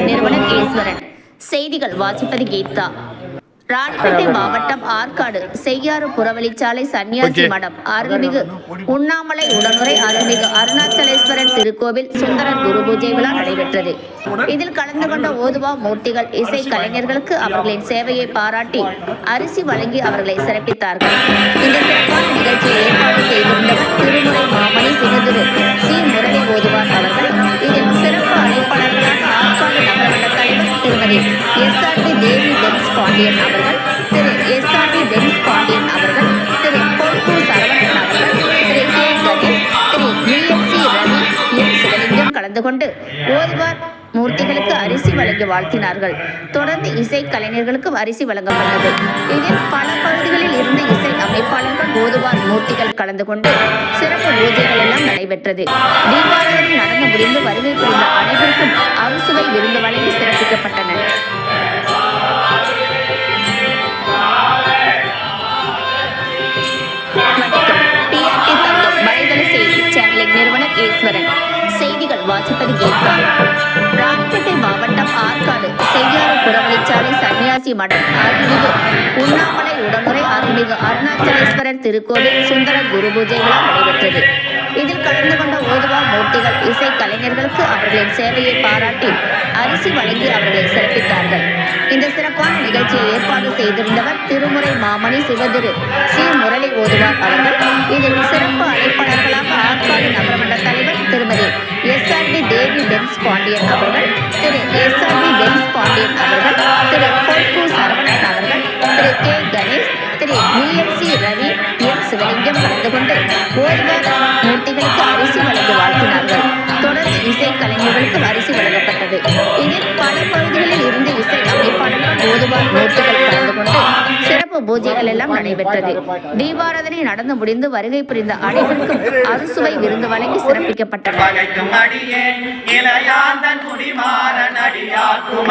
நிறுவனர் ஈஸ்வரன். செய்திகள் வாசிப்பது கீதா. ராணிப்பேட்டை மாவட்டம் ஆற்காடு செய்யாறு புறவழிச்சாலை சன்னியாசி மடம் அருள்மிகு உண்ணாமலை உடனுரை அருள்மிகு அருணாச்சலேஸ்வரர் திருக்கோவில் சுந்தரர் குரு பூஜை விழா நடைபெற்றது. இதில் கலந்து கொண்ட ஓதுவா மூர்த்திகள் இசை கலைஞர்களுக்கு அவர்களின் சேவையை பாராட்டி அரிசி வழங்கி அவர்களை சிறப்பித்தார்கள். இந்த சிறப்பான நிகழ்ச்சியை ஏற்பாடு செய்திருந்தவர் திருமுறை மாமணி சிவதிரு சி முரளி ஓதுவார் அவர்கள். இதில் சிறப்பு அழைப்பாளர்களாக ஆற்காடு நகரமன்ற தலைவர் திருமதி எஸ்ஆர்பி தேவி பென்ஸ் பாண்டியன் அவர்கள், திரு எஸ்ஆர்பி பென்ஸ் பாண்டியன் அவர்கள், திரு பொன்கு சரவணன் அவர்கள், திரு கே கணேஷ், திரு யுஎஃப்சி ரவி எம் சிவலிங்கம் கலந்து கொண்டு ஓதுவார் மூர்த்திகளுக்கு அரிசி வழங்கி வாழ்த்தினார்கள். தொடர்ந்து இசை கலைஞர்களுக்கு அரிசி வழங்கப்பட்டது. இதில் பல பகுதிகளில் இருந்து இசை அமைப்பாளர்கள் ஓதுவார் மூர்த்திகள் கலந்து கொண்டு சிறப்பு பூஜைகள் எல்லாம் நடைபெற்றது. தீபாவளி நடந்து முடிந்து வருகை புரிந்த அனைவருக்கும் அறுசுவை விருந்து வழங்கி சிறப்பிக்கப்பட்டனர். நிறுவனர் ஈஸ்வரன். செய்திகள் வாசிப்பது கீதா. ராணிப்பேட்டை மாவட்டம் ஆற்காடு செய்யாறு புறவழிச்சாலை சன்னியாசி மடம் அருள்மிகு உண்ணாமலை உடனுரை அருள்மிகு அருணாச்சலேஸ்வரர் திருக்கோவில் சுந்தரர் குரு பூஜை விழா நடைபெற்றது. இதில் கலந்து கொண்ட ஓதுவா மூர்த்திகள் இசை கலைஞர்களுக்கு அவர்களின் சேவையை பாராட்டி அரிசி வழங்கி அவர்களை சிறப்பித்தார்கள். இந்த சிறப்பான நிகழ்ச்சியை ஏற்பாடு செய்திருந்தவர் திருமுறை மாமணி சிவதிரு சி முரளி ஓதுவார் அவர்கள். இதில் சிறப்பு அழைப்பாளர்களாக ஆற்காடு நகரமன்ற தலைவர் திருமதி எஸ்ஆர்பி தேவி பென்ஸ் பாண்டியன் அவர்கள், திரு எஸ்ஆர்பி பென்ஸ் பாண்டியன் அவர்கள், திரு பொன்கு சரவணன் அவர்கள், திரு கே கணேஷ், திரு யுஎஃப்சி ரவி எம் சிவலிங்கம் கலந்து கொண்டு ஓதுவார் மூர்த்திகளுக்கு அரிசி வழங்கி வாழ்த்தினார்கள். தொடர்ந்து இசை கலைஞர்களுக்கு அரிசி வழங்கப்பட்டது. இதில் பல பகுதிகளில் இருந்து இசை அமைப்பாளர்கள் ஓதுவார் மூர்த்திகள் கலந்து கொண்டு சிறப்பு பூஜைகள் எல்லாம் நடைபெற்றது. தீபாராதனை நடந்து முடிந்து வருகை புரிந்த அனைவருக்கும் அறுசுவை விருந்து வழங்கி சிறப்பிக்கப்பட்டனர். ஓம்